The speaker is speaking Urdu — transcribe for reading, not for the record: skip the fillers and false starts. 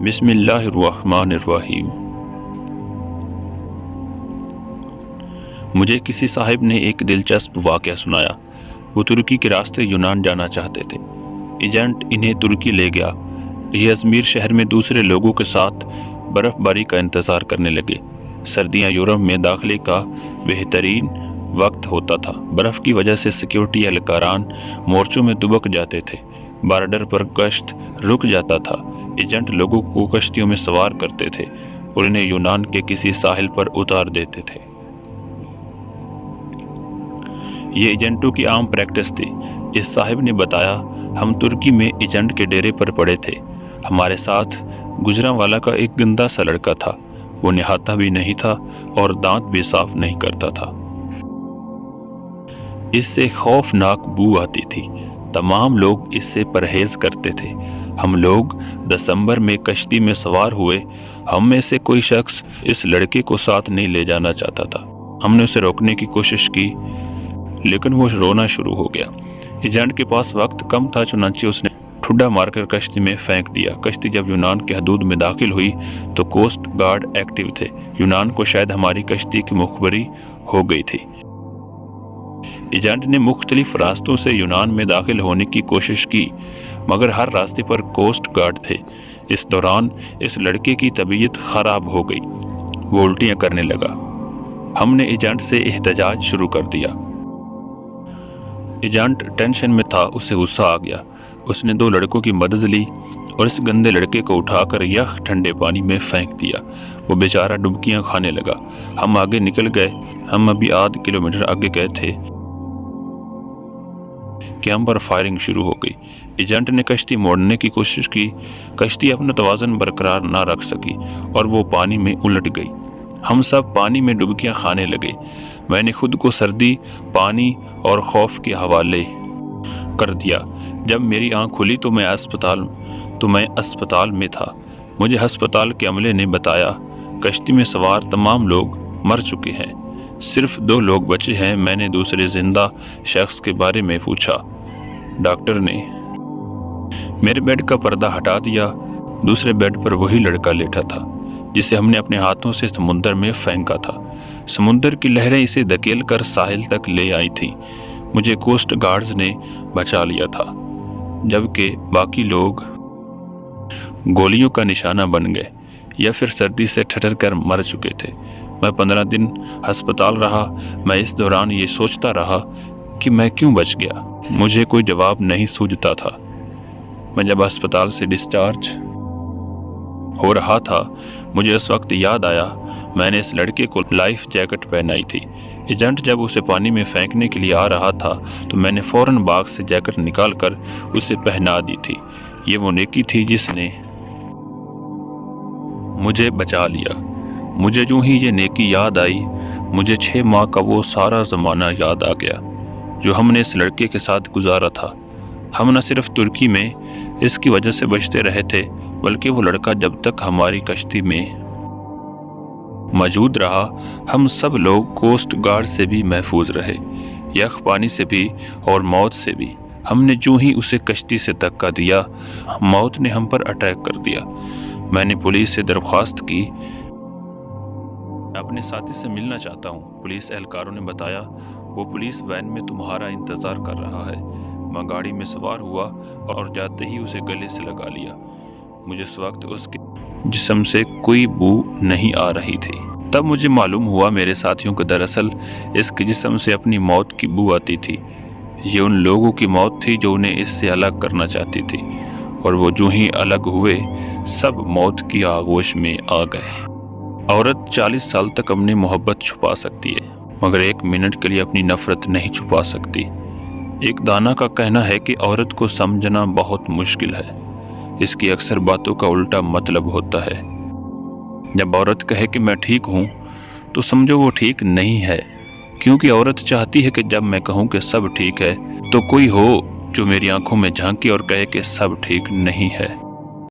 بسم اللہ الرحمن الرحیم۔ مجھے کسی صاحب نے ایک دلچسپ واقعہ سنایا۔ وہ ترکی کے راستے یونان جانا چاہتے تھے۔ ایجنٹ انہیں ترکی لے گیا۔ یہ ازمیر شہر میں دوسرے لوگوں کے ساتھ برف باری کا انتظار کرنے لگے۔ سردیاں یورپ میں داخلے کا بہترین وقت ہوتا تھا۔ برف کی وجہ سے سیکیورٹی اہلکاران مورچوں میں دبک جاتے تھے۔ بارڈر پر کشت رک جاتا تھا۔ ایجنٹ لوگوں کو کشتیوں میں سوار کرتے تھے اور انہیں یونان کے کسی ساحل پر اتار دیتے تھے۔ یہ ایجنٹوں کی عام پریکٹس تھی۔ اس صاحب نے بتایا، ہم ترکی میں ایجنٹ کے ڈیرے پر پڑے تھے۔ ہمارے ساتھ گجرانوالہ کا ایک گندا سا لڑکا تھا۔ وہ نہاتا بھی نہیں تھا اور دانت بھی صاف نہیں کرتا تھا۔ اس سے خوفناک بو آتی تھی۔ تمام لوگ اس سے پرہیز کرتے تھے۔ ہم لوگ دسمبر میں کشتی میں سوار ہوئے۔ ہم میں سے کوئی شخص اس لڑکے کو ساتھ نہیں لے جانا چاہتا تھا۔ ہم نے اسے روکنے کی کوشش کی لیکن وہ رونا شروع ہو گیا۔ ایجنٹ کے پاس وقت کم تھا، چنانچہ اس نے ٹھڈا مار کر کشتی میں پھینک دیا۔ کشتی جب یونان کے حدود میں داخل ہوئی تو کوسٹ گارڈ ایکٹیو تھے۔ یونان کو شاید ہماری کشتی کی مخبری ہو گئی تھی۔ ایجنٹ نے مختلف راستوں سے یونان میں داخل ہونے کی کوشش کی مگر ہر راستے پر کوسٹ گارڈ تھے۔ اس دوران اس لڑکے کی طبیعت خراب ہو گئی۔ وہ الٹیاں کرنے لگا۔ ہم نے ایجنٹ سے احتجاج شروع کر دیا۔ ایجنٹ ٹینشن میں تھا، اسے غصہ آ گیا۔ اس نے 2 لڑکوں کی مدد لی اور اس گندے لڑکے کو اٹھا کر یخ ٹھنڈے پانی میں پھینک دیا۔ وہ بیچارہ ڈبکیاں کھانے لگا۔ ہم آگے نکل گئے۔ ہم ابھی آدھ کلومیٹر آگے گئے تھے کہ ہم پر فائرنگ شروع ہو گئی۔ ایجنٹ نے کشتی موڑنے کی کوشش کی۔ کشتی اپنا توازن برقرار نہ رکھ سکی اور وہ پانی میں الٹ گئی۔ ہم سب پانی میں ڈبکیاں کھانے لگے۔ میں نے خود کو سردی، پانی اور خوف کے حوالے کر دیا۔ جب میری آنکھ کھلی تو میں اسپتال میں تھا۔ مجھے ہسپتال کے عملے نے بتایا کشتی میں سوار تمام لوگ مر چکے ہیں، صرف 2 لوگ بچے ہیں۔ میں نے دوسرے زندہ شخص کے بارے میں پوچھا۔ ڈاکٹر نے میرے بیڈ کا پردہ ہٹا دیا۔ دوسرے بیڈ پر وہی لڑکا لیٹا تھا جسے ہم نے اپنے ہاتھوں سے سمندر میں پھینکا تھا۔ سمندر کی لہریں اسے دھکیل کر ساحل تک لے آئی تھیں۔ مجھے کوسٹ گارڈز نے بچا لیا تھا جبکہ باقی لوگ گولیوں کا نشانہ بن گئے یا پھر سردی سے ٹھٹر کر مر چکے تھے۔ میں 15 دن ہسپتال رہا۔ میں اس دوران یہ سوچتا رہا کہ میں کیوں بچ گیا۔ مجھے کوئی جواب نہیں سوجھتا تھا۔ میں جب ہسپتال سے ڈسچارج ہو رہا تھا مجھے اس وقت یاد آیا میں نے اس لڑکے کو لائف جیکٹ پہنائی تھی۔ ایجنٹ جب اسے پانی میں پھینکنے کے لیے آ رہا تھا تو میں نے فوراً باغ سے جیکٹ نکال کر اسے پہنا دی تھی۔ یہ وہ نیکی تھی جس نے مجھے بچا لیا۔ مجھے جو ہی یہ نیکی یاد آئی مجھے 6 ماہ کا وہ سارا زمانہ یاد آ گیا جو ہم نے اس لڑکے کے ساتھ گزارا تھا۔ ہم نہ صرف ترکی میں اس کی وجہ سے بچتے رہے تھے بلکہ وہ لڑکا جب تک ہماری کشتی میں موجود رہا ہم سب لوگ کوسٹ گارڈ سے بھی محفوظ رہے، یخ پانی سے بھی اور موت سے بھی۔ ہم نے جو ہی اسے کشتی سے دھکا دیا موت نے ہم پر اٹیک کر دیا۔ میں نے پولیس سے درخواست کی، میں اپنے ساتھی سے ملنا چاہتا ہوں۔ پولیس اہلکاروں نے بتایا وہ پولیس وین میں تمہارا انتظار کر رہا ہے۔ میں گاڑی میں سوار ہوا اور جاتے ہی اسے گلے سے لگا لیا۔ مجھے اس وقت اس کے جسم سے کوئی بو نہیں آ رہی تھی۔ تب مجھے معلوم ہوا میرے ساتھیوں کو دراصل اس کے جسم سے اپنی موت کی بو آتی تھی۔ یہ ان لوگوں کی موت تھی جو انہیں اس سے الگ کرنا چاہتی تھی، اور وہ جو ہی الگ ہوئے سب موت کی آغوش میں آ گئے۔ عورت 40 سال تک اپنی محبت چھپا سکتی ہے مگر 1 منٹ کے لیے اپنی نفرت نہیں چھپا سکتی۔ ایک دانا کا کہنا ہے کہ عورت کو سمجھنا بہت مشکل ہے۔ اس کی اکثر باتوں کا الٹا مطلب ہوتا ہے۔ جب عورت کہے کہ میں ٹھیک ہوں تو سمجھو وہ ٹھیک نہیں ہے، کیونکہ عورت چاہتی ہے کہ جب میں کہوں کہ سب ٹھیک ہے تو کوئی ہو جو میری آنکھوں میں جھانکے اور کہے کہ سب ٹھیک نہیں ہے۔